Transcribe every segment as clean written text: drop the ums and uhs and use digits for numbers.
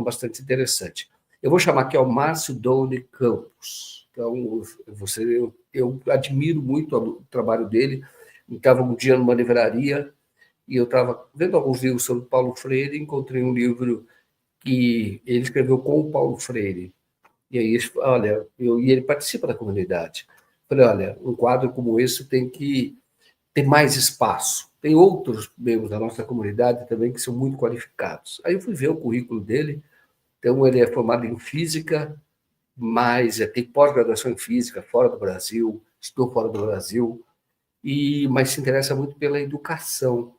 bastante interessante. Eu vou chamar aqui ao Márcio Doni Campos. Então, eu admiro muito o trabalho dele. Eu estava um dia numa livraria e eu estava vendo alguns livros sobre Paulo Freire e encontrei um livro que ele escreveu com o Paulo Freire. E aí, olha, e ele participa da comunidade. Falei, olha, um quadro como esse tem que ter mais espaço. Tem outros membros da nossa comunidade também que são muito qualificados. Aí eu fui ver o currículo dele. Então, ele é formado em física, mas tem pós-graduação em física fora do Brasil, estudou fora do Brasil, mas se interessa muito pela educação.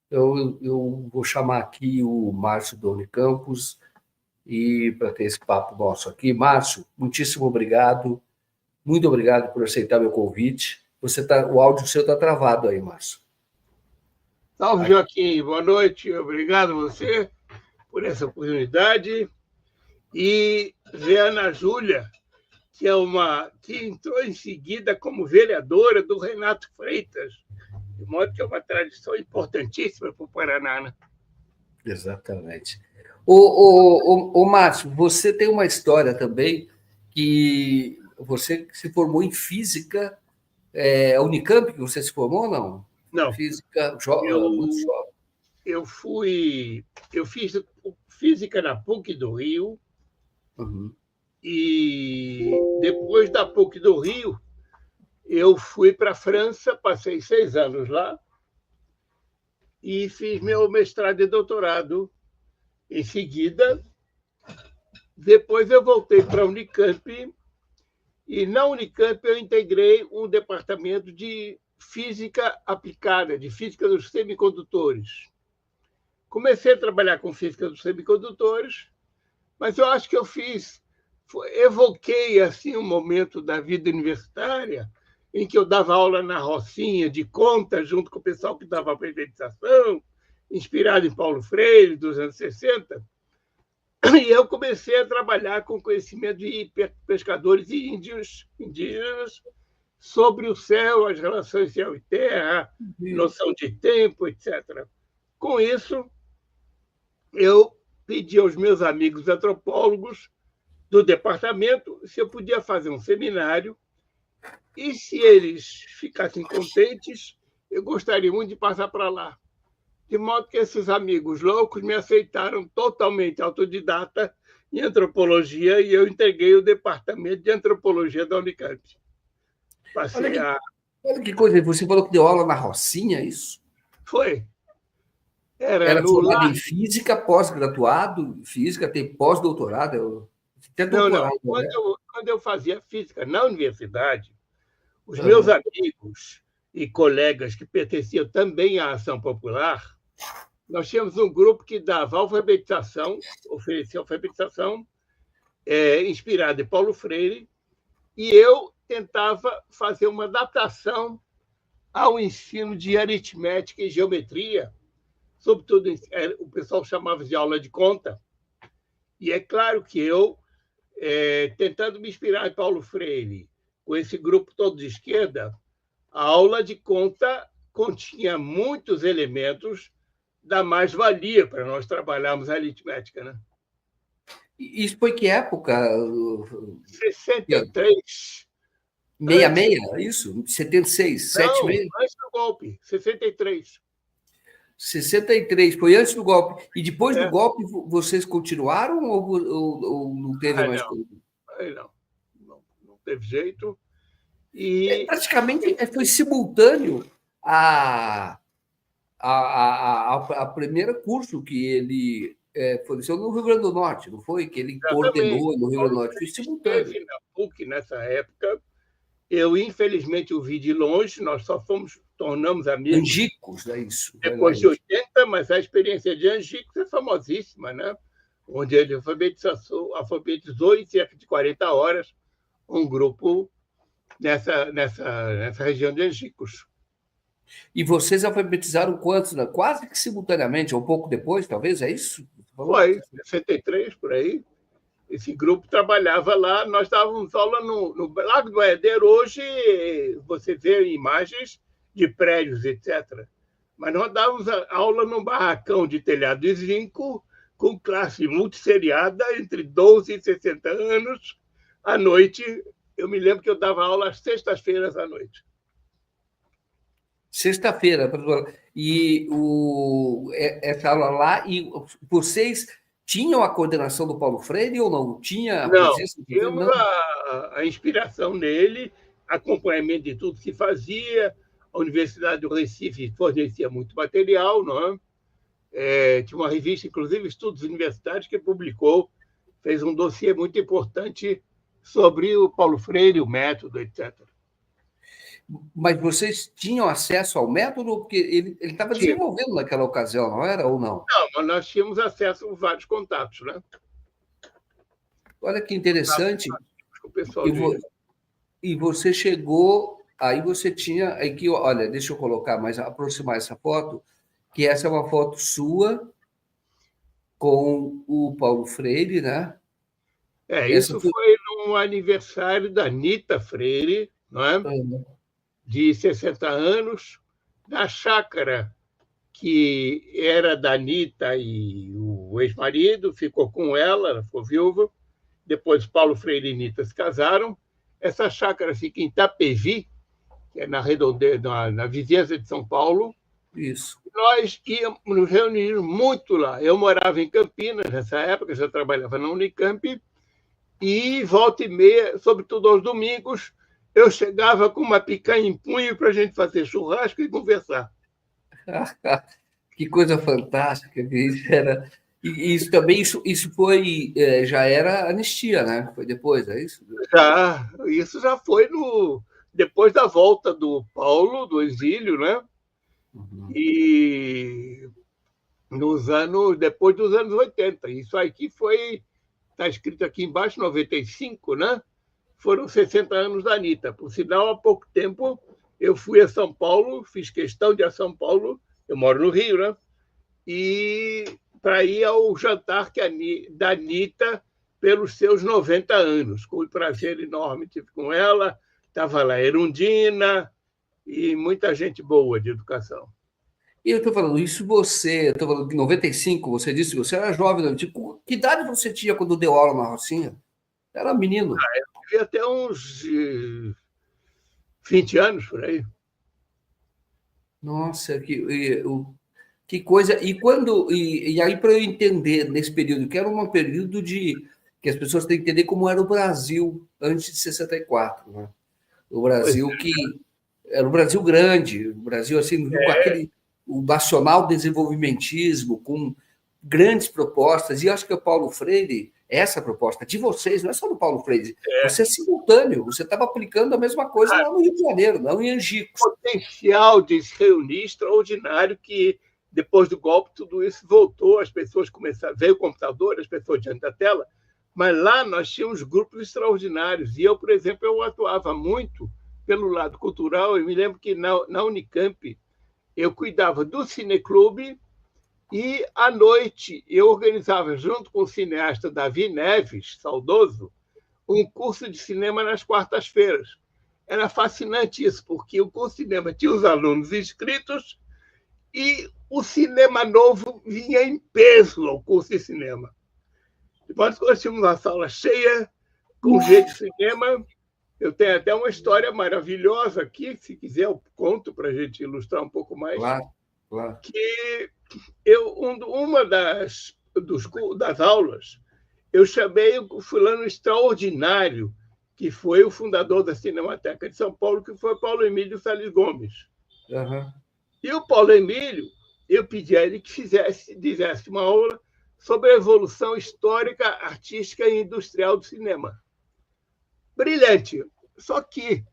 Eu vou chamar aqui o Márcio Doni Campos e para ter esse papo nosso aqui. Márcio, muitíssimo obrigado. Muito obrigado por aceitar meu convite. O áudio seu está travado aí, Márcio. Salve, Joaquim. Boa noite. Obrigado a você por essa oportunidade. E ver a Ana Júlia, que entrou em seguida como vereadora do Renato Freitas, de modo que é uma tradição importantíssima para o Paraná, né? Exatamente. Ô, Márcio, você tem uma história também que você se formou em física, a Unicamp que você se formou ou não? Não. Física, muito jovem. Eu fiz física na PUC do Rio, e depois da PUC do Rio, eu fui para a França, passei 6 anos lá, e fiz meu mestrado e doutorado em seguida. Depois eu voltei para a Unicamp, e na Unicamp eu integrei um departamento de física aplicada, de física dos semicondutores. Comecei a trabalhar com física dos semicondutores, mas eu acho que evoquei assim um momento da vida universitária em que eu dava aula na Rocinha de conta, junto com o pessoal que dava alfabetização, inspirado em Paulo Freire, dos anos 60, e eu comecei a trabalhar com conhecimento de pescadores e indígenas sobre o céu, as relações céu e terra, noção de tempo, etc. Com isso, eu pedi aos meus amigos antropólogos do departamento se eu podia fazer um seminário e, se eles ficassem contentes, eu gostaria muito de passar para lá. De modo que esses amigos loucos me aceitaram totalmente autodidata em antropologia e eu entreguei o departamento de antropologia da Unicamp. Olha que coisa, você falou que deu aula na Rocinha, é isso? Foi. Era formado em física, pós-graduado, física, tem pós-doutorado, até doutorado. Não. Quando eu fazia física na universidade, os meus amigos e colegas que pertenciam também à Ação Popular, nós tínhamos um grupo que dava alfabetização, oferecia alfabetização, inspirada em Paulo Freire, e eu tentava fazer uma adaptação ao ensino de aritmética e geometria, sobretudo o pessoal chamava de aula de conta, e é claro que eu, tentando me inspirar em Paulo Freire, com esse grupo todo de esquerda, a aula de conta continha muitos elementos da mais-valia para nós trabalharmos a aritmética, né? Isso foi que época? 63. 66, é isso? 76, Não, 76? antes do golpe, 63. 63, foi antes do golpe. E depois do golpe, vocês continuaram ou não teve mais coisa? Não teve jeito. Praticamente foi simultâneo a primeiro curso que ele forneceu no Rio Grande do Norte, não foi? Que ele coordenou no Rio Grande do Norte. Foi simultâneo. Na PUC, nessa época, eu, infelizmente, o vi de longe, nós só tornamos amigos. Angicos, é isso. Depois de 80, mas a experiência de Angicos é famosíssima, né? Onde ele alfabetizou em cerca de 40 horas um grupo nessa região de Angicos. E vocês alfabetizaram quantos? Quase que simultaneamente, ou um pouco depois, talvez, é isso? Foi, 63, por aí. Esse grupo trabalhava lá, nós dávamos aula no Lago do Aedeiro. Hoje você vê imagens de prédios, etc. Mas nós dávamos aula num barracão de telhado de zinco, com classe multisseriada, entre 12 e 60 anos, à noite. Eu me lembro que eu dava aula às sextas-feiras à noite. Sexta-feira, professor. E essa aula lá, e vocês tinham a coordenação do Paulo Freire ou não? Tinha a Não, presença do Freire? tínhamos Não. a inspiração nele, acompanhamento de tudo que fazia. A Universidade do Recife fornecia muito material, não é? Tinha uma revista, inclusive Estudos Universitários, que publicou, fez um dossiê muito importante sobre o Paulo Freire, o método, etc. Mas vocês tinham acesso ao método? Porque ele estava Tinha. desenvolvendo naquela ocasião, não era ou não? Não, mas nós tínhamos acesso a vários contatos, né? Olha que interessante. O pessoal E você chegou, aí você tinha, aqui, olha, deixa eu colocar mais, aproximar essa foto, que essa é uma foto sua com o Paulo Freire, né? Isso foi no aniversário da Anita Freire, não é? De 60 anos, da chácara que era da Anita e o ex-marido, ficou com ela ficou viúva. Depois Paulo Freire e Anita se casaram. Essa chácara fica em Itapevi, que é na redondeza, na vizinhança de São Paulo. Isso. Nós íamos nos reunir muito lá. Eu morava em Campinas nessa época, já trabalhava na Unicamp, e volta e meia, sobretudo aos domingos, eu chegava com uma picanha em punho para a gente fazer churrasco e conversar. Que coisa fantástica! Isso também, isso foi, já era anistia, né? Foi depois, é isso? Isso já foi depois da volta do Paulo, do exílio, né? Uhum. E depois dos anos 80. Isso aqui está escrito aqui embaixo, 95, né? Foram 60 anos da Anita. Por sinal, há pouco tempo eu fui a São Paulo, fiz questão de ir a São Paulo, eu moro no Rio, né? E para ir ao jantar da Anita pelos seus 90 anos. Com um prazer enorme tive com ela, estava lá Erundina e muita gente boa de educação. E eu estou falando isso eu estou falando de 95, você disse que você era jovem, tipo, que idade você tinha quando deu aula na Rocinha? Era menino. Eu devia até uns 20 anos, por aí. Nossa, que coisa. E aí, para eu entender nesse período, que era um período que as pessoas têm que entender como era o Brasil antes de 64, né? O Brasil era um Brasil grande, o Brasil assim, com aquele o nacional desenvolvimentismo, com grandes propostas, e acho que o Paulo Freire, essa proposta de vocês, não é só do Paulo Freire, você é simultâneo, você estava aplicando a mesma coisa lá no Rio de Janeiro, não em Angicos. Potencial de se reunir extraordinário que, depois do golpe, tudo isso voltou, as pessoas começaram, veio o computador, as pessoas diante da tela, mas lá nós tínhamos grupos extraordinários, e eu, por exemplo, eu atuava muito pelo lado cultural, eu me lembro que na Unicamp eu cuidava do cineclube e, à noite, eu organizava, junto com o cineasta Davi Neves, saudoso, um curso de cinema nas quartas-feiras. Era fascinante isso, porque o curso de cinema tinha os alunos inscritos e o cinema novo vinha em peso ao curso de cinema. Depois nós tínhamos uma sala cheia, com gente de cinema. Eu tenho até uma história maravilhosa aqui, se quiser eu conto para a gente ilustrar um pouco mais. Claro. Que uma das aulas, eu chamei o fulano extraordinário, que foi o fundador da Cinemateca de São Paulo, que foi Paulo Emílio Salles Gomes. Uhum. E o Paulo Emílio, eu pedi a ele que fizesse uma aula sobre a evolução histórica, artística e industrial do cinema. Brilhante. Só que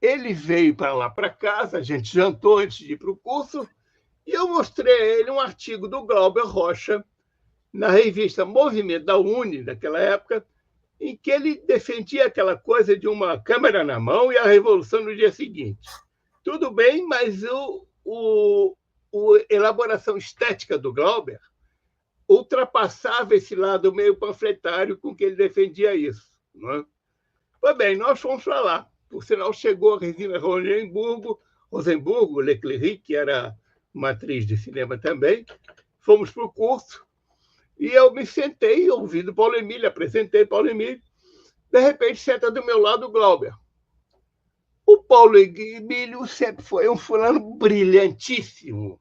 ele veio para lá, para casa, a gente jantou antes de ir para o curso, e eu mostrei a ele um artigo do Glauber Rocha, na revista Movimento da Uni, naquela época, em que ele defendia aquela coisa de uma câmera na mão e a revolução no dia seguinte. Tudo bem, mas a elaboração estética do Glauber ultrapassava esse lado meio panfletário com que ele defendia isso. Não é? Pois bem, nós fomos para lá. Por sinal, chegou a Regina Rosenburgo, Leclerc, que era uma atriz de cinema também. Fomos para o curso E eu me sentei ouvindo Paulo Emílio, apresentei Paulo Emílio. De repente, senta do meu lado o Glauber. O Paulo Emílio sempre foi um fulano brilhantíssimo.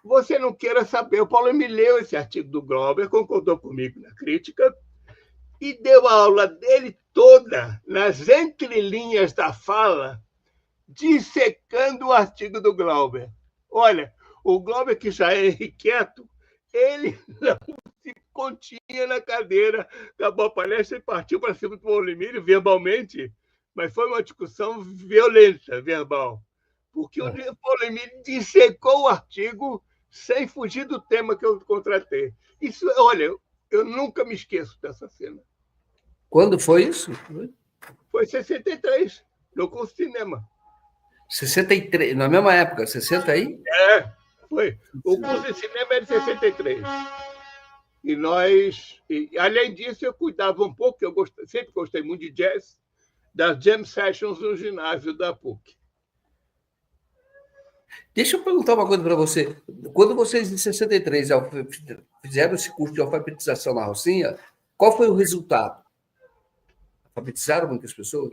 Você não queira saber. O Paulo Emílio leu esse artigo do Glauber, concordou comigo na crítica e deu a aula dele toda nas entrelinhas da fala, dissecando o artigo do Glauber. Olha, o Glauber, que já é inquieto, ele não se continha na cadeira, acabou a palestra e partiu para cima do Paulo Emílio verbalmente, mas foi uma discussão violenta, verbal, porque o Paulo Emílio dissecou o artigo sem fugir do tema que eu contratei. Isso, olha, eu nunca me esqueço dessa cena. Quando foi isso? Foi em 63, no curso de cinema. 63, na mesma época, 60 aí? É, foi. O curso de cinema é de 63. E nós, além disso, eu cuidava um pouco, eu sempre gostei muito de jazz, das jam sessions no ginásio da PUC. Deixa eu perguntar uma coisa para você. Quando vocês, em 63, fizeram esse curso de alfabetização na Rocinha, qual foi o resultado? Alfabetizaram muitas pessoas?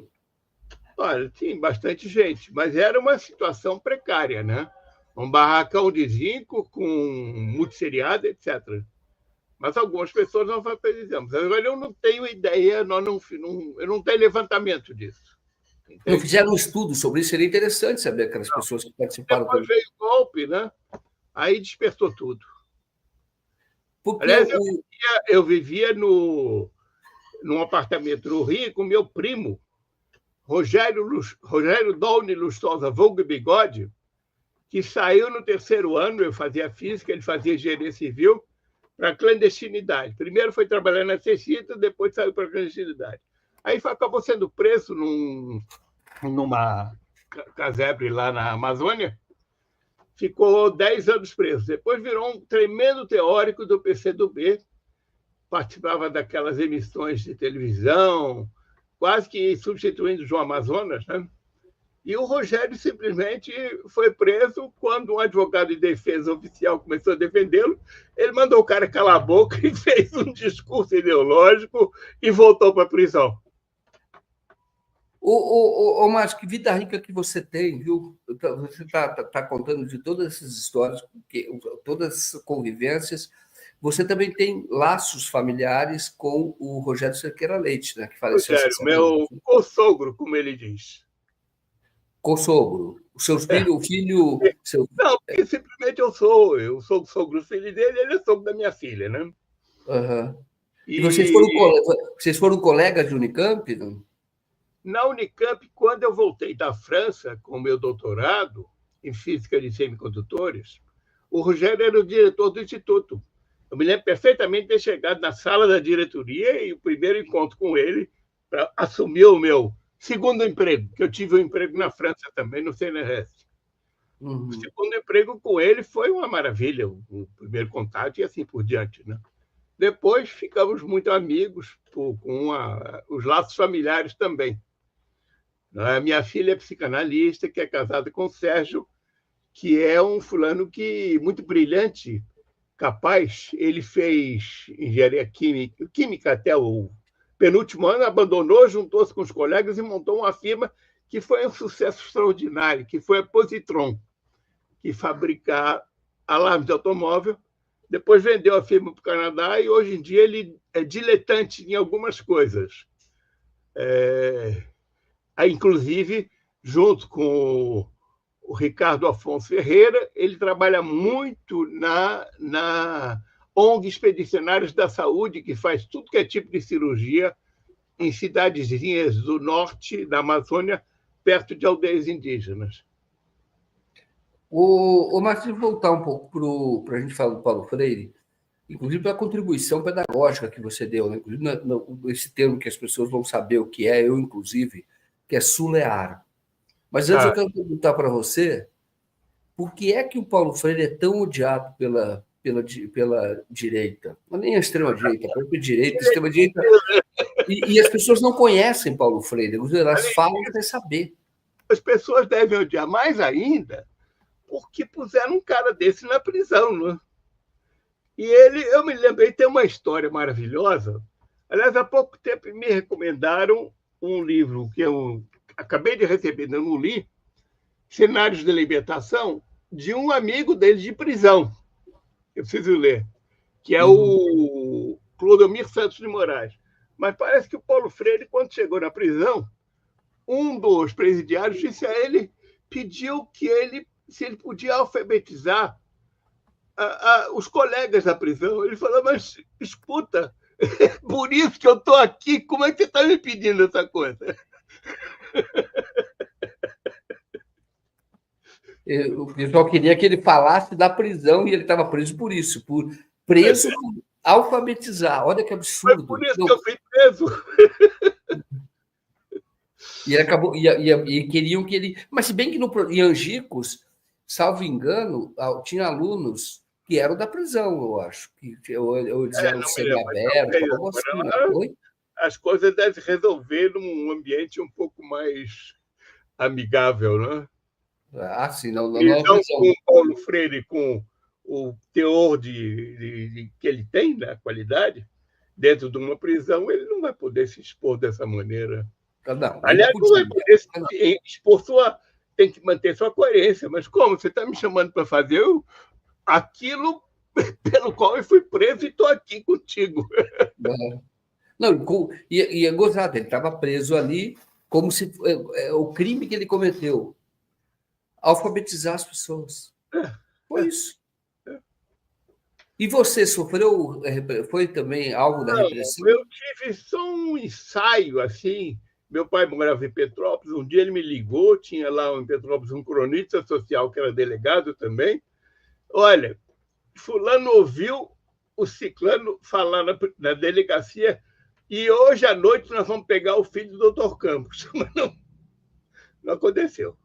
Olha, sim, bastante gente, mas era uma situação precária, né? Um barracão de zinco com multisseriado, etc. Mas algumas pessoas não alfabetizamos. Agora, eu não tenho ideia, eu não tenho levantamento disso. Entende? Não fizeram um estudo sobre isso? Seria interessante saber aquelas pessoas que participaram. Depois veio o golpe, né? Aí dispersou tudo. Porque aliás, eu vivia num apartamento no Rio com meu primo, Rogério Dolne Lustosa, vulgo Bigode, que saiu no terceiro ano, eu fazia física, ele fazia engenharia civil, para a clandestinidade. Primeiro foi trabalhar na Cecita, depois saiu para a clandestinidade. Aí acabou sendo preso numa casebre lá na Amazônia, ficou 10 anos preso. Depois virou um tremendo teórico do PCdoB, participava daquelas emissões de televisão, quase que substituindo João Amazonas, né? E o Rogério simplesmente foi preso quando um advogado de defesa oficial começou a defendê-lo. Ele mandou o cara calar a boca e fez um discurso ideológico e voltou para a prisão. Ô, Márcio, que vida rica que você tem, viu? Você está contando de todas essas histórias, todas essas convivências. Você também tem laços familiares com o Rogério Cerqueira Leite, né? Que faleceu. Rogério, meu co-sogro, como ele diz. Co-sogro. O seu filho, Não, porque simplesmente eu sou o sogro do filho dele, ele é sogro da minha filha, né? Uhum. E vocês foram colegas de Unicamp? Não? Na Unicamp, quando eu voltei da França com o meu doutorado em física de semicondutores, o Rogério era o diretor do instituto. Eu me lembro perfeitamente de ter chegado na sala da diretoria e o primeiro encontro com ele para assumir o meu segundo emprego, que eu tive um emprego na França também, no CNRS. Uhum. O segundo emprego com ele foi uma maravilha, o primeiro contato e assim por diante, né? Depois ficamos muito amigos com os laços familiares também. A minha filha é psicanalista, que é casada com o Sérgio, que é um fulano muito brilhante, capaz. Ele fez engenharia química até o penúltimo ano, abandonou, juntou-se com os colegas e montou uma firma que foi um sucesso extraordinário, que foi a Positron, que fabrica alarmes de automóvel. Depois vendeu a firma para o Canadá e hoje em dia ele é diletante em algumas coisas. Inclusive, junto com o Ricardo Afonso Ferreira, ele trabalha muito na ONG Expedicionários da Saúde, que faz tudo que é tipo de cirurgia em cidadezinhas do norte da Amazônia, perto de aldeias indígenas. O Marcos, voltar um pouco para a gente falar do Paulo Freire, inclusive pela contribuição pedagógica que você deu, né? Inclusive esse termo que as pessoas vão saber o que é, eu inclusive, que é sulear. Mas antes eu quero perguntar para você, por que é que o Paulo Freire é tão odiado pela direita? Não nem a extrema-direita, a própria direita, a extrema-direita. E as pessoas não conhecem Paulo Freire, elas falam sem saber. As pessoas devem odiar mais ainda porque puseram um cara desse na prisão, né? E ele, eu me lembrei, tem uma história maravilhosa. Aliás, há pouco tempo me recomendaram um livro que eu acabei de receber, ainda não li, Cenários de Libertação, de um amigo dele de prisão. Eu preciso ler, que é o Clodomir Santos de Moraes. Mas parece que o Paulo Freire, quando chegou na prisão, um dos presidiários disse a ele, pediu que ele, se ele podia alfabetizar os colegas da prisão. Ele falou, mas escuta, por isso que eu estou aqui, como é que você está me pedindo essa coisa? O pessoal queria que ele falasse da prisão e ele estava preso por isso, preso por alfabetizar. Olha que absurdo. Foi por isso que eu fui preso. E ele acabou, e queriam que ele. Mas se bem que em Angicos, salvo engano, tinha alunos que eram da prisão, eu acho. Ou eles eram semi-abertos, algo assim, não foi? As coisas devem se resolver num ambiente um pouco mais amigável, né? Ah, sim, não com o Paulo Freire, com o teor que ele tem, né, a qualidade, dentro de uma prisão, ele não vai poder se expor dessa maneira. Não, aliás, não vai poder se expor tem que manter sua coerência. Mas como? Você está me chamando para fazer aquilo pelo qual eu fui preso e estou aqui contigo. Não, e é gozado, ele estava preso ali como se o crime que ele cometeu, alfabetizar as pessoas. Foi isso. E você sofreu, foi também algo da repressão? Eu tive só um ensaio, assim. Meu pai morava em Petrópolis, um dia ele me ligou, tinha lá em Petrópolis um cronista social que era delegado também. Olha, fulano ouviu o ciclano falar na delegacia e hoje à noite nós vamos pegar o filho do doutor Campos. Mas não aconteceu.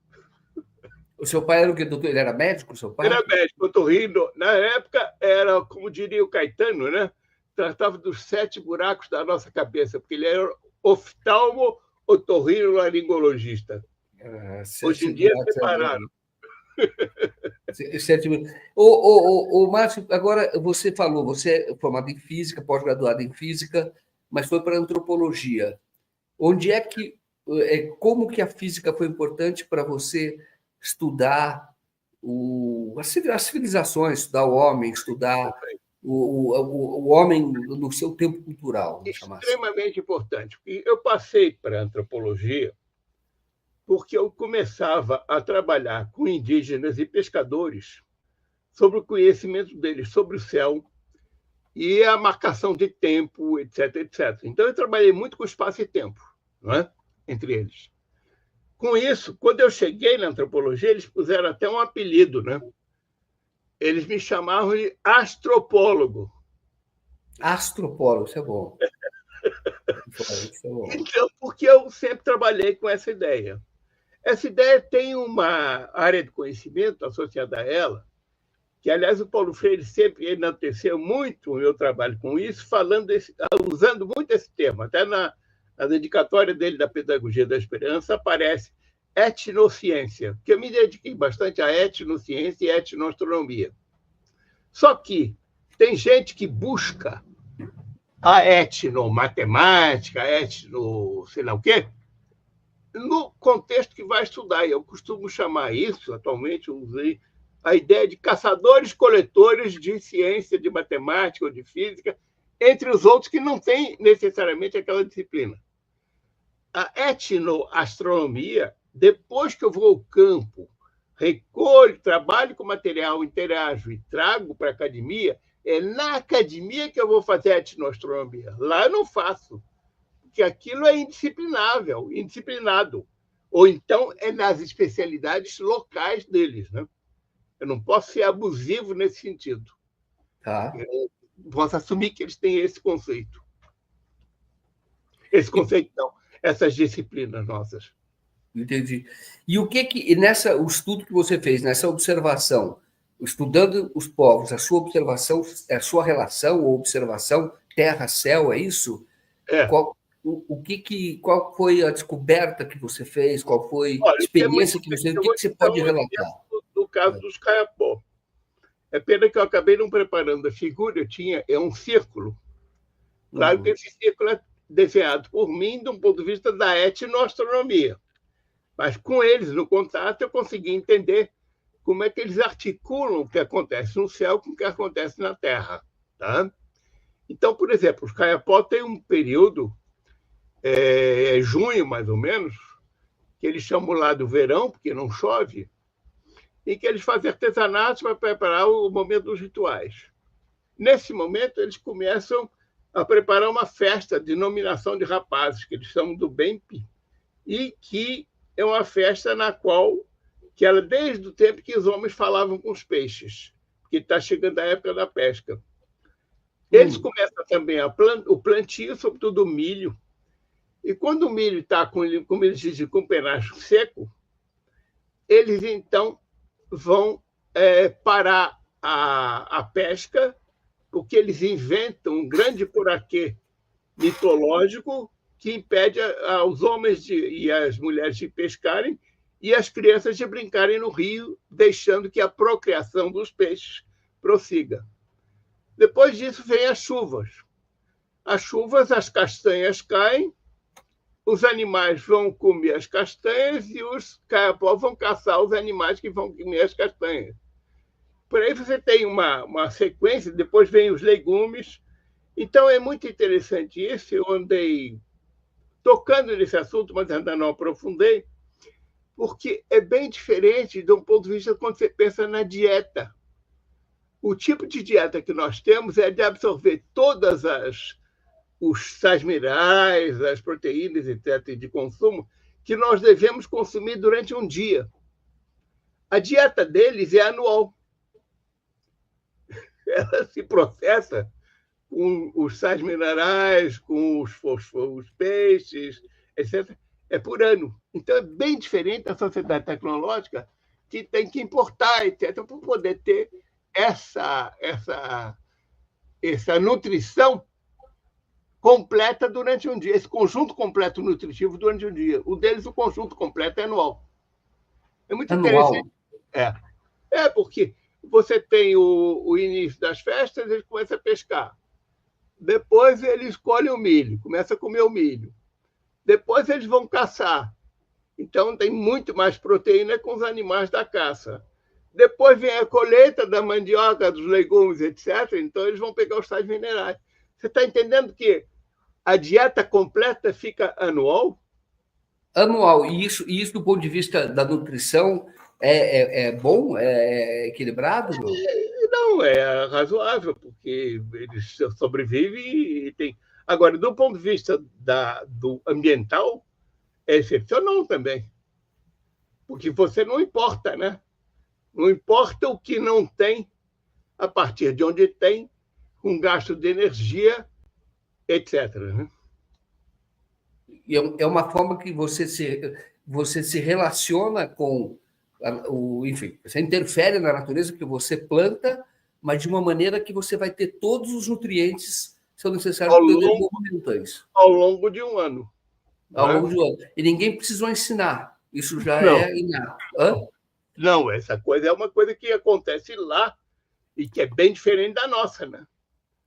O seu pai era o quê, doutor? Ele era médico, seu pai? Era médico, otorrino. Na época, era, como diria o Caetano, né? Tratava dos 7 buracos da nossa cabeça, porque ele era oftalmo, otorrinolaringologista. Hoje em dia, separaram. Márcio, agora você falou, você é formado em física, pós-graduado em física, mas foi para antropologia. Onde é que, como que a física foi importante para você estudar as civilizações, estudar o homem, estudar o homem no seu tempo cultural? Extremamente importante. Eu passei para a antropologia porque eu começava a trabalhar com indígenas e pescadores sobre o conhecimento deles sobre o céu e a marcação de tempo, etc, etc. Então, eu trabalhei muito com espaço e tempo, não é? Entre eles. Com isso, quando eu cheguei na antropologia, eles puseram até um apelido, né? Eles me chamavam de astropólogo. Astropólogo, isso é bom. Isso é bom. Então, porque eu sempre trabalhei com essa ideia. Essa ideia tem uma área de conhecimento associada a ela, que, aliás, o Paulo Freire sempre enalteceu muito o meu trabalho com isso, usando muito esse termo. Até na dedicatória dele da Pedagogia da Esperança aparece etnociência, que eu me dediquei bastante a etnociência e etnoastronomia. Só que tem gente que busca a etnomatemática, sei lá o quê, no contexto que vai estudar. Eu costumo chamar isso, atualmente, usei a ideia de caçadores-coletores de ciência, de matemática ou de física, entre os outros que não têm necessariamente aquela disciplina. A etnoastronomia, depois que eu vou ao campo, recolho, trabalho com material, interajo e trago para a academia, é na academia que eu vou fazer a etnoastronomia. Lá eu não faço, porque aquilo é indisciplinável, indisciplinado. Ou então é nas especialidades locais deles, né? Eu não posso ser abusivo nesse sentido. Tá. Eu posso assumir que eles têm esse conceito. Esse conceito não, essas disciplinas nossas. Entendi. E o o estudo que você fez, nessa observação, estudando os povos, a sua observação, a sua relação ou observação terra-céu, é isso? É. Qual foi a descoberta que você fez? Qual foi a experiência que você fez? O que você pode relatar? No caso dos Caiapó. É pena que eu acabei não preparando a figura, é um círculo. Claro que esse círculo é desenhado por mim de um ponto de vista da etnoastronomia. Mas com eles, no contato, eu consegui entender como é que eles articulam o que acontece no céu com o que acontece na Terra. Tá? Então, por exemplo, os Kayapó têm um período, junho mais ou menos, que eles chamam lá do verão, porque não chove, em que eles fazem artesanato para preparar o momento dos rituais. Nesse momento, eles começam a preparar uma festa de nominação de rapazes, que eles chamam do Bempi, e que é uma festa na qual, que era desde o tempo que os homens falavam com os peixes, que está chegando a época da pesca. Eles começam também o plantio, sobretudo o milho, e quando o milho está, como eles dizem, com o penacho seco, eles então vão parar a pesca, porque eles inventam um grande poraquê mitológico que impede os homens e as mulheres de pescarem e as crianças de brincarem no rio, deixando que a procriação dos peixes prossiga. Depois disso, vem as chuvas. As chuvas, as castanhas caem, os animais vão comer as castanhas e os Kayapó vão caçar os animais que vão comer as castanhas. Por aí você tem uma sequência, depois vem os legumes. Então, é muito interessante isso. Eu andei tocando nesse assunto, mas ainda não aprofundei, porque é bem diferente de um ponto de vista quando você pensa na dieta. O tipo de dieta que nós temos é de absorver todas os sais minerais, as proteínas, etc., de consumo, que nós devemos consumir durante um dia. A dieta deles é anual. Ela se processa com os sais minerais, com os peixes, etc., é por ano. Então, é bem diferente da sociedade tecnológica, que tem que importar, etc., para poder ter essa nutrição completa durante um dia, esse conjunto completo nutritivo durante um dia. O deles, o conjunto completo é anual. É muito interessante. Porque você tem o início das festas, eles começam a pescar. Depois eles colhem o milho, começam a comer o milho. Depois eles vão caçar. Então tem muito mais proteína com os animais da caça. Depois vem a colheita da mandioca, dos legumes, etc. Então eles vão pegar os sais minerais. Você está entendendo que a dieta completa fica anual? Anual. E isso do ponto de vista da nutrição, é bom? É equilibrado? Não, é razoável, porque eles sobrevivem e tem. Agora, do ponto de vista do ambiental, é excepcional também. Porque você não importa, né? Não importa o que não tem, a partir de onde tem, com gasto de energia, etc. Né? É uma forma que você se relaciona com enfim, você interfere na natureza que você planta, mas de uma maneira que você vai ter todos os nutrientes que são necessários para o desenvolvimento. Ao longo de um ano. Ao longo de um ano. E ninguém precisou ensinar. Isso já é inato. Não, essa coisa é uma coisa que acontece lá e que é bem diferente da nossa, né?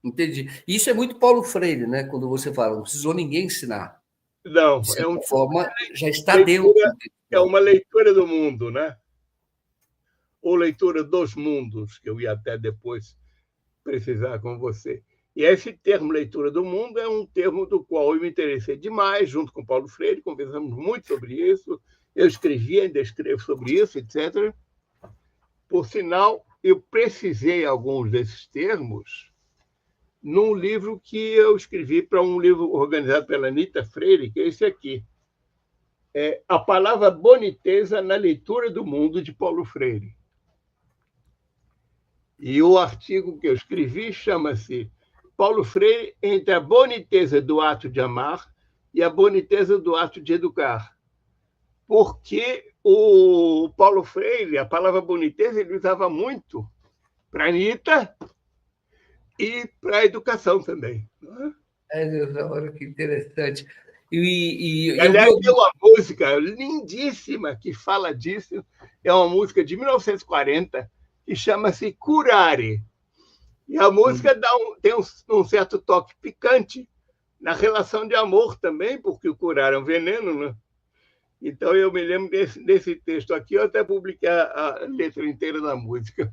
Entendi. Isso é muito Paulo Freire, né? Quando você fala, não precisou ninguém ensinar. Não, de certa forma, já está leitura, dentro. É uma leitura do mundo, né? Ou leitura dos mundos, que eu ia até depois precisar com você. E esse termo leitura do mundo é um termo do qual eu me interessei demais, junto com Paulo Freire, conversamos muito sobre isso, eu escrevi, ainda escrevo sobre isso, etc. Por sinal, eu precisei alguns desses termos num livro que eu escrevi para um livro organizado pela Anita Freire, que é esse aqui. É A Palavra Boniteza na Leitura do Mundo, de Paulo Freire. E o artigo que eu escrevi chama-se Paulo Freire entre a boniteza do ato de amar e a boniteza do ato de educar. Porque o Paulo Freire, a palavra boniteza, ele usava muito para a Anitta e para a educação também. Olha que interessante. Aliás, tem uma música lindíssima que fala disso. É uma música de 1940, que chama-se Curare. E a música tem um certo toque picante na relação de amor também, porque o curar é um veneno, né? Então, eu me lembro desse texto aqui, eu até publiquei a letra inteira da música.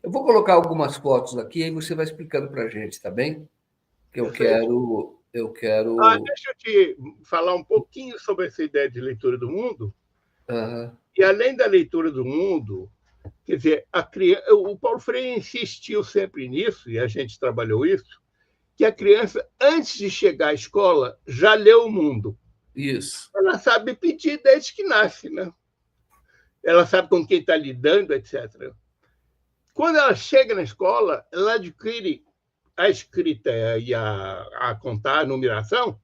Eu vou colocar algumas fotos aqui e você vai explicando para a gente, tá bem? Que eu quero. Deixa eu te falar um pouquinho sobre essa ideia de leitura do mundo. Uhum. E, além da leitura do mundo, quer dizer, o Paulo Freire insistiu sempre nisso, e a gente trabalhou isso, que a criança, antes de chegar à escola, já leu o mundo. Isso. Ela sabe pedir desde que nasce, né? Ela sabe com quem está lidando, etc. Quando ela chega na escola, ela adquire a escrita e a contar, a numeração,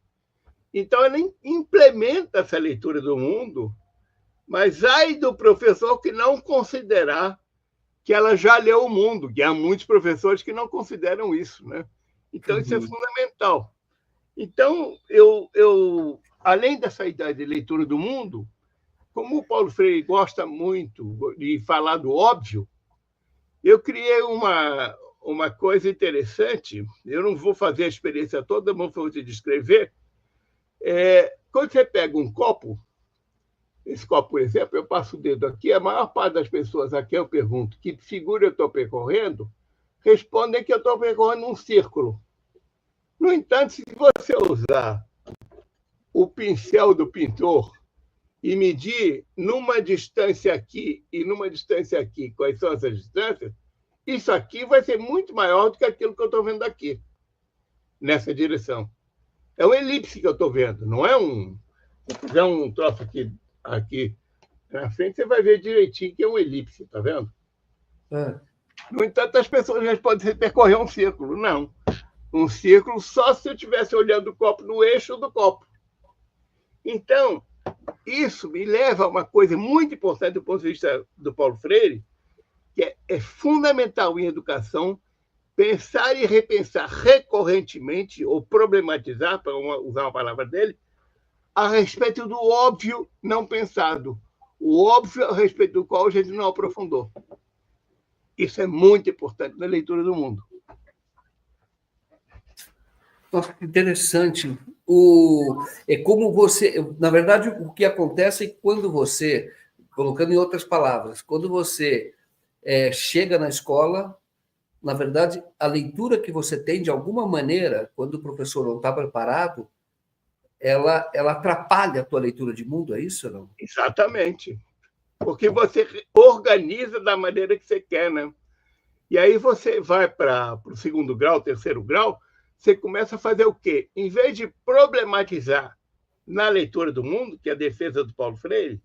então ela implementa essa leitura do mundo, mas ai do professor que não considerar que ela já leu o mundo, que há muitos professores que não consideram isso, né? Então, isso é fundamental. Então, além dessa ideia de leitura do mundo, como o Paulo Freire gosta muito de falar do óbvio, eu criei uma coisa interessante. Eu não vou fazer a experiência toda, mas vou te descrever. Quando você pega um copo, esse copo, por exemplo, eu passo o dedo aqui, a maior parte das pessoas a quem eu pergunto que figura eu estou percorrendo, respondem que eu estou percorrendo um círculo. No entanto, se você usar o pincel do pintor e medir numa distância aqui e numa distância aqui, quais são essas distâncias, isso aqui vai ser muito maior do que aquilo que eu estou vendo aqui, nessa direção. É uma elipse que eu estou vendo, não é um... Se fizer um troço aqui na frente, você vai ver direitinho que é uma elipse, tá vendo? No entanto, as pessoas respondem percorrer um círculo. Não. Um círculo só se eu estivesse olhando o copo no eixo do copo. Então, isso me leva a uma coisa muito importante do ponto de vista do Paulo Freire, que é fundamental em educação pensar e repensar recorrentemente, ou problematizar, para usar uma palavra dele, a respeito do óbvio não pensado. O óbvio a respeito do qual a gente não aprofundou. Isso é muito importante na leitura do mundo. Nossa, que interessante. É como você... Na verdade, o que acontece é que quando você, colocando em outras palavras, quando você chega na escola, na verdade, a leitura que você tem, de alguma maneira, quando o professor não está preparado, ela atrapalha a tua leitura de mundo, é isso ou não? Exatamente. Porque você organiza da maneira que você quer, né? E aí você vai para o segundo grau, terceiro grau, você começa a fazer o quê? Em vez de problematizar na leitura do mundo, que é a defesa do Paulo Freire,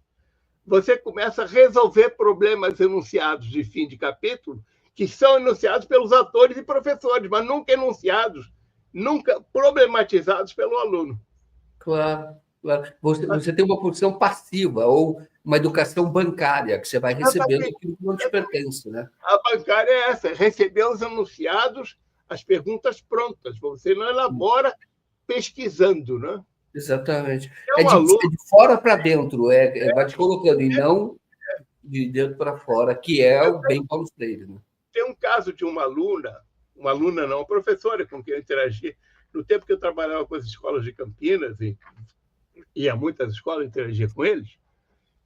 você começa a resolver problemas enunciados de fim de capítulo, que são enunciados pelos atores e professores, mas nunca enunciados, nunca problematizados pelo aluno. Claro, claro. Você tem uma posição passiva, ou uma educação bancária, que você vai recebendo aquilo que não te pertence, né? A bancária é essa, receber os enunciados, as perguntas prontas. Você não elabora pesquisando, né? Exatamente. É de fora para dentro, vai te colocando, e não de dentro para fora, que é o bem Paulo Freire, né? Tem um caso de uma aluna não, uma professora com quem eu interagi, no tempo que eu trabalhava com as escolas de Campinas, e ia a muitas escolas interagir com eles,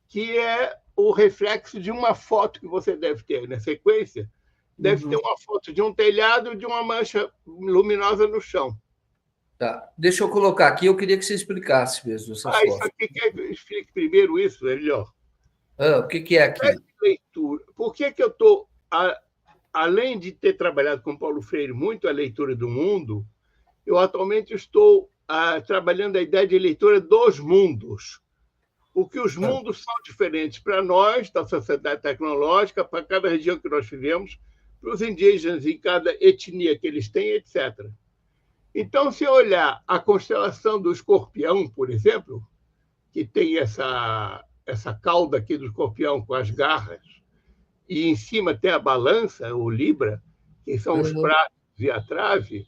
que é o reflexo de uma foto que você deve ter na sequência. Deve ter uma foto de um telhado e de uma mancha luminosa no chão. Tá. Deixa eu colocar aqui, eu queria que você explicasse mesmo essas fotos. Isso aqui, explique primeiro isso, melhor. O que é aqui? Leitura. Por que eu estou, além de ter trabalhado com Paulo Freire muito a leitura do mundo, eu atualmente estou trabalhando a ideia de leitura dos mundos. Porque os mundos são diferentes para nós, da sociedade tecnológica, para cada região que nós vivemos, para os indígenas em cada etnia que eles têm, etc. Então, se eu olhar a constelação do Escorpião, por exemplo, que tem essa cauda aqui do Escorpião com as garras, e em cima tem a balança, o Libra, que são os pratos e a trave,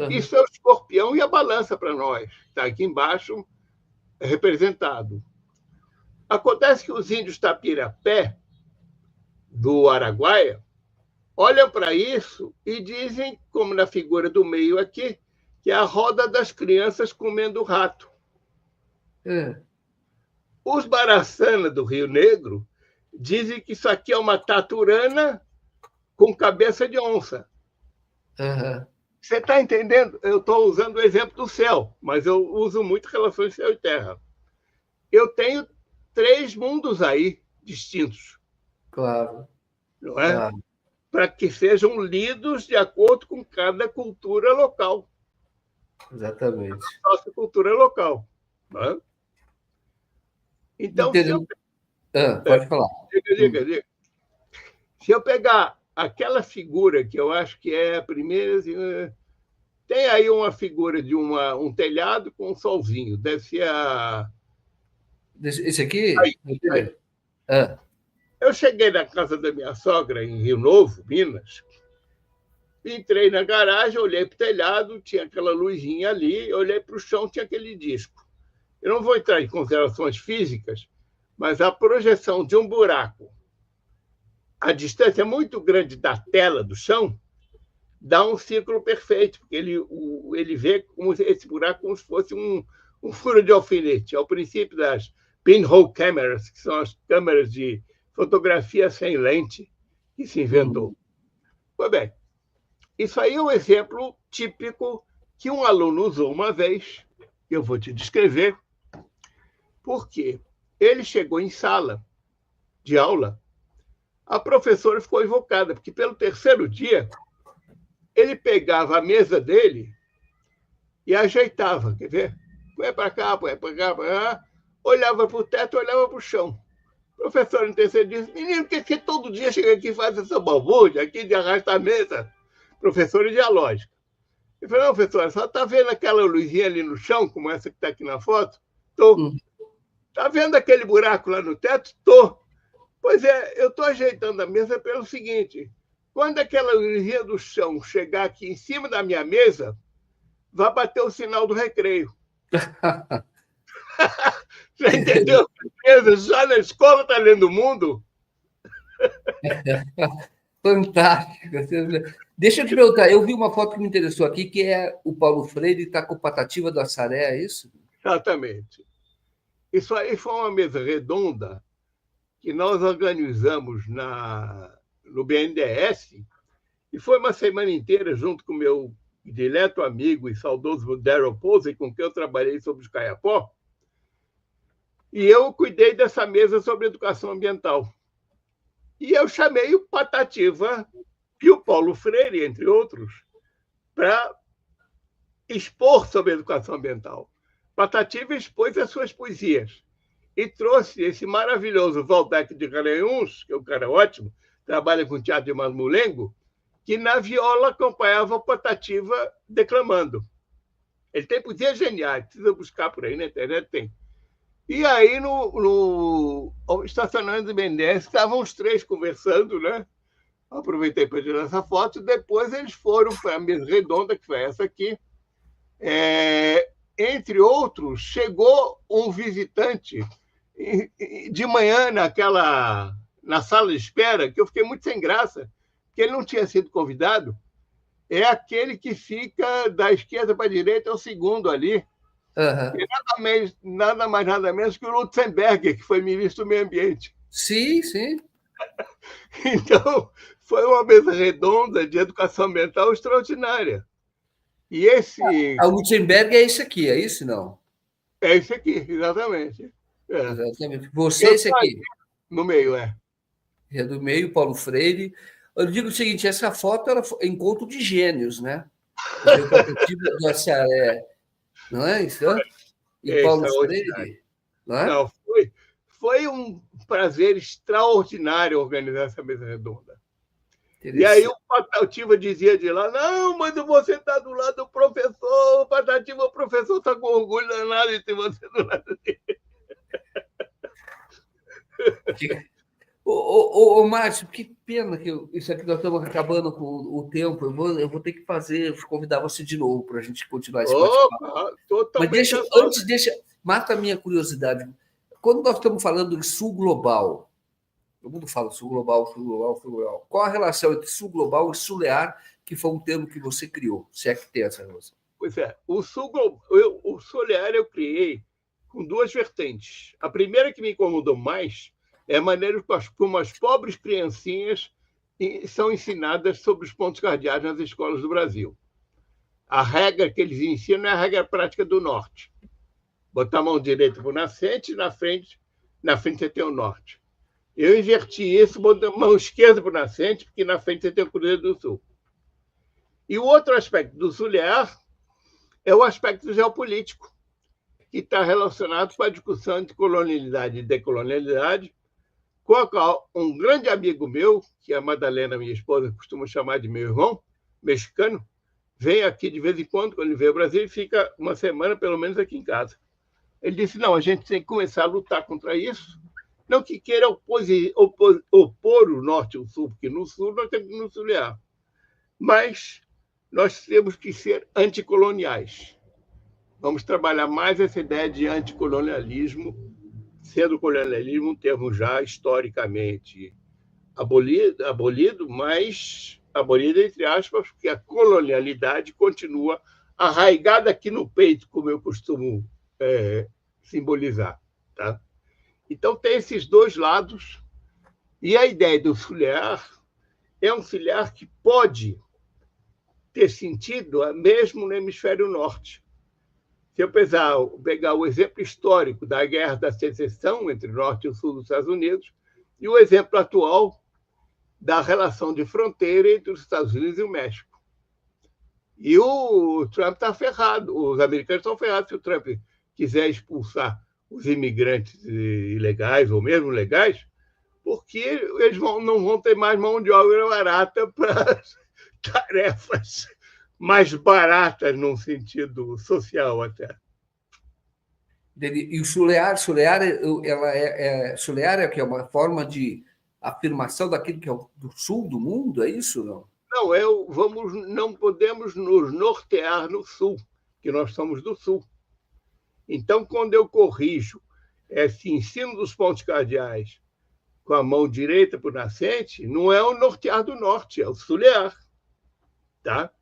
isso é o Escorpião e a balança para nós. Está aqui embaixo representado. Acontece que os índios Tapirapé do Araguaia, olham para isso e dizem, como na figura do meio aqui, que é a roda das crianças comendo rato. Os Baraçana do Rio Negro dizem que isso aqui é uma taturana com cabeça de onça. Você está entendendo? Eu estou usando o exemplo do céu, mas eu uso muito relações céu e terra. Eu tenho 3 mundos aí distintos. Claro. Não é? Claro. Para que sejam lidos de acordo com cada cultura local. Exatamente. Nossa cultura local. Não é? Então, pode falar. Diga. Se eu pegar aquela figura que eu acho que é a primeira... Tem aí uma figura de um telhado com um solzinho. Deve ser a... Esse aqui? Aí. Eu cheguei na casa da minha sogra, em Rio Novo, Minas. Entrei na garagem, olhei para o telhado, tinha aquela luzinha ali, olhei para o chão, tinha aquele disco. Eu não vou entrar em considerações físicas, mas a projeção de um buraco, a distância muito grande da tela do chão, dá um círculo perfeito, porque ele vê como esse buraco como se fosse um furo de alfinete. É o princípio das pinhole cameras, que são as câmeras de fotografia sem lente que se inventou. Pois bem, isso aí é um exemplo típico que um aluno usou uma vez, eu vou te descrever, porque ele chegou em sala de aula, a professora ficou invocada, porque pelo 3º dia ele pegava a mesa dele e ajeitava, quer ver? Põe para cá, põe para cá, olhava para o teto, olhava para o chão. O professor no 3º disse, menino, por que todo dia chega aqui e faz essa balbúrdia aqui de arrastar a mesa? Professor de dialógica. Ele falou, não, professor, só está vendo aquela luzinha ali no chão, como essa que está aqui na foto? Estou. Está vendo aquele buraco lá no teto? Estou. Pois é, eu estou ajeitando a mesa pelo seguinte, quando aquela luzinha do chão chegar aqui em cima da minha mesa, vai bater o sinal do recreio. Já entendeu? Já na escola está lendo o mundo? Fantástico. Deixa eu te perguntar, eu vi uma foto que me interessou aqui, que é o Paulo Freire está com Patativa do Assaré, é isso? Exatamente. Isso aí foi uma mesa redonda que nós organizamos no BNDES e foi uma semana inteira junto com o meu dileto amigo e saudoso Darrell Posey, com quem eu trabalhei sobre os Caiapó, e eu cuidei dessa mesa sobre educação ambiental. E eu chamei o Patativa e o Paulo Freire, entre outros, para expor sobre educação ambiental. Patativa expôs as suas poesias e trouxe esse maravilhoso Valdec de Garanhuns, que é um cara ótimo, trabalha com teatro de Masmulengo, que na viola acompanhava o Patativa declamando. Ele tem poesias geniais, precisa buscar por aí na internet, tem. E aí, no estacionamento do BNDES, estavam os 3 conversando, né? Aproveitei para tirar essa foto. Depois eles foram para a mesa redonda, que foi essa aqui. Entre outros, chegou um visitante de manhã na sala de espera, que eu fiquei muito sem graça, porque ele não tinha sido convidado. É aquele que fica da esquerda para a direita, é o segundo ali. Nada mais, nada menos que o Lutzenberger, que foi ministro do Meio Ambiente. Sim, sim. Então, foi uma mesa redonda de educação ambiental extraordinária. E esse... O Lutzenberger é esse aqui, é isso, não? É esse aqui, exatamente. Exatamente. Você é esse aqui. No meio, é. É do meio, Paulo Freire. Eu digo o seguinte, essa foto era encontro de gênios, né? O Patativa do Assaré, não é isso? E Paulo Freire. Não, foi um prazer extraordinário organizar essa mesa redonda. E aí o Patativa dizia de lá, não, mas você está do lado do professor, o Patativa, o professor está com orgulho danado de ter você do lado dele. Ô, Márcio, que pena que isso aqui nós estamos acabando com o tempo. Eu vou ter que convidar você de novo para a gente continuar esse bate-papo. Mas mata a minha curiosidade. Quando nós estamos falando em sul global, Todo mundo fala sul global, sul global, sul global. Qual a relação entre sul global e sulear, que foi um termo que você criou? Se é que tem essa relação. Pois é, o sulear eu criei com duas vertentes. A primeira que me incomodou mais é a maneira como as pobres criancinhas são ensinadas sobre os pontos cardeais nas escolas do Brasil. A regra que eles ensinam é a regra prática do norte. Botar a mão direita para o nascente e na frente você tem o norte. Eu inverti isso, botei a mão esquerda para o nascente, porque na frente você tem o Cruzeiro do Sul. E o outro aspecto do sulear é o aspecto geopolítico, que está relacionado com a discussão entre colonialidade e decolonialidade, com a qual um grande amigo meu, que é a Madalena, minha esposa, costuma chamar de meu irmão, mexicano, vem aqui de vez em quando ele vem ao Brasil, e fica uma semana, pelo menos, aqui em casa. Ele disse, não, a gente tem que começar a lutar contra isso, não que queira opor o norte e o sul, porque no sul nós temos que nos sulear, mas nós temos que ser anticoloniais. Vamos trabalhar mais essa ideia de anticolonialismo, sendo o colonialismo um termo já historicamente abolido, mas abolido entre aspas, porque a colonialidade continua arraigada aqui no peito, como eu costumo simbolizar. Tá? Então, tem esses dois lados, e a ideia do sulear é um sulear que pode ter sentido mesmo no hemisfério norte. Se eu pegar o exemplo histórico da Guerra da Secessão entre o Norte e o Sul dos Estados Unidos e o exemplo atual da relação de fronteira entre os Estados Unidos e o México. E o Trump está ferrado, os americanos estão ferrados se o Trump quiser expulsar os imigrantes ilegais ou mesmo legais, porque eles não vão ter mais mão de obra barata para tarefas mais baratas num sentido social até. E o sulear é que é uma forma de afirmação daquilo que é do sul do mundo, é isso não? Não podemos nos nortear no sul, que nós somos do sul. Então, quando eu corrijo esse ensino dos pontos cardeais com a mão direita para o nascente, não é o nortear do norte, é o sulear. Tá?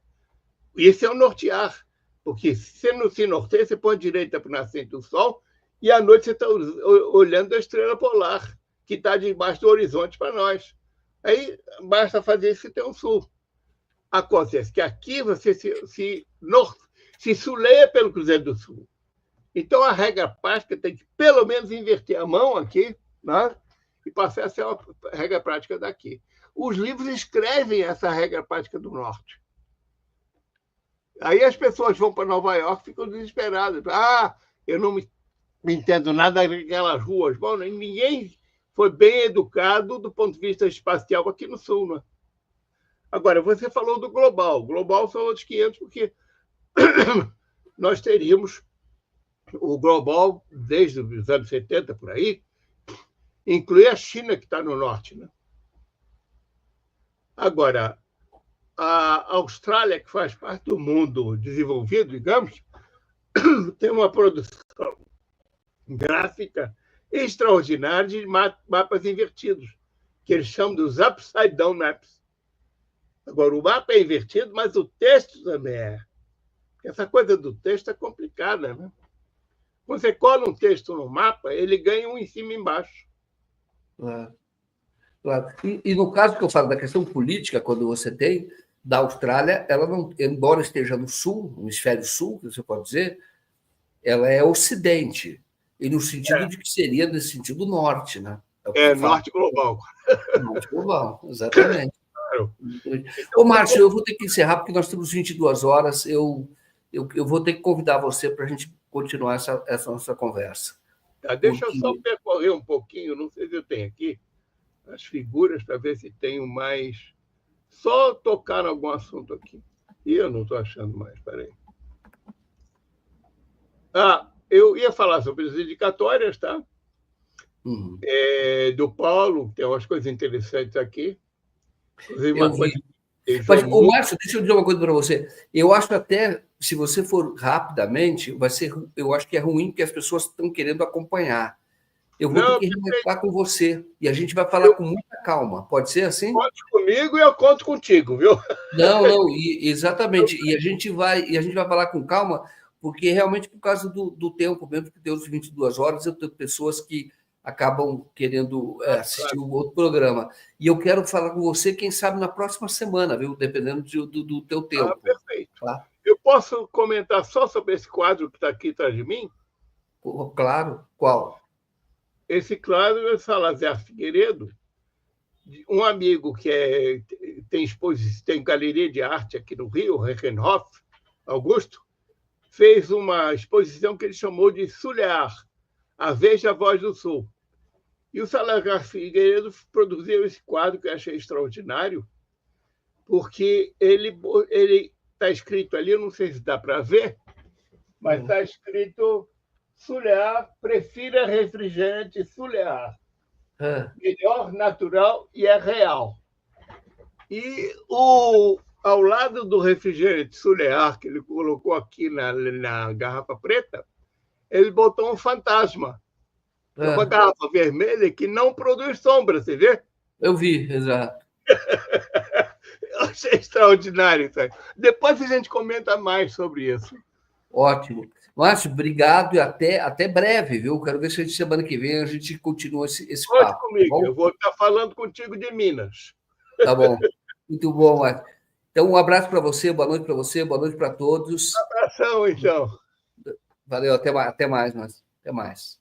Esse é o nortear, porque se você não se norteia, você põe a direita para o nascente do sol e à noite você está olhando a estrela polar, que está debaixo do horizonte para nós. Aí basta fazer isso e tem um sul. Acontece que aqui você se suleia pelo Cruzeiro do Sul. Então, a regra prática tem que, pelo menos, inverter a mão aqui, né? E passar a ser uma regra prática daqui. Os livros escrevem essa regra prática do norte. Aí as pessoas vão para Nova York e ficam desesperadas. Eu não me entendo nada daquelas ruas. Bom, ninguém foi bem educado do ponto de vista espacial aqui no Sul, né? Agora, você falou do global. O global são outros 500, porque nós teríamos o global, desde os anos 70, por aí, inclui a China, que está no norte. Né? Agora, a Austrália, que faz parte do mundo desenvolvido, digamos, tem uma produção gráfica extraordinária de mapas invertidos, que eles chamam dos upside down maps. Agora, o mapa é invertido, mas o texto também é. Essa coisa do texto é complicada, né? Quando você cola um texto no mapa, ele ganha um em cima e embaixo. Claro. Claro. E no caso que eu falo da questão política, quando você tem, da Austrália, ela não, embora esteja no sul, no hemisfério sul, que você pode dizer, ela é ocidente, e no sentido de que seria nesse sentido norte, né? Norte global. Norte global, exatamente. Claro. Ô, Márcio, eu vou ter que encerrar, porque nós temos 22 horas, eu vou ter que convidar você para a gente continuar essa nossa conversa. Tá, deixa eu só percorrer um pouquinho, não sei se eu tenho aqui, as figuras, para ver se tenho mais. Só tocar em algum assunto aqui. E eu não estou achando mais, peraí. Eu ia falar sobre as dedicatórias, tá? Uhum. Do Paulo, tem umas coisas interessantes aqui. Inclusive, Mas, Márcio, deixa eu dizer uma coisa para você. Eu acho até, se você for rapidamente, eu acho que é ruim, porque as pessoas estão querendo acompanhar. Eu vou ter Não, que remarcar com você e a gente vai falar eu com muita calma. Pode ser assim? conto comigo e eu conto contigo, viu? Não, não, exatamente. E a gente vai falar com calma, porque realmente por causa do tempo mesmo, que tem os 22 horas, eu tenho pessoas que acabam querendo assistir o outro programa. E eu quero falar com você, quem sabe, na próxima semana, viu? Dependendo do teu tempo. Perfeito. Tá? Eu posso comentar só sobre esse quadro que está aqui atrás de mim? Claro, qual? Esse quadro é Salazar Figueiredo, um amigo que tem exposição, tem galeria de arte aqui no Rio, Reckenhoff, Augusto, fez uma exposição que ele chamou de Sulear, a Veja a Voz do Sul. E o Salazar Figueiredo produziu esse quadro que eu achei extraordinário, porque ele está escrito ali, eu não sei se dá para ver, mas está escrito Sulear, prefira refrigerante Sulear. Melhor, natural e é real. E ao lado do refrigerante Sulear, que ele colocou aqui na garrafa preta, ele botou um fantasma. É uma garrafa vermelha que não produz sombra, você vê? Eu vi, exato. Eu achei extraordinário isso aí. Depois a gente comenta mais sobre isso. Ótimo. Márcio, obrigado e até breve, viu? Quero ver se a gente, semana que vem a gente continua esse Conte papo. comigo, Tá, eu vou estar falando contigo de Minas. Tá bom. Muito bom, Márcio. Então, um abraço para você, boa noite para você, boa noite para todos. Um abração, então. Valeu, até mais, Márcio. Até mais.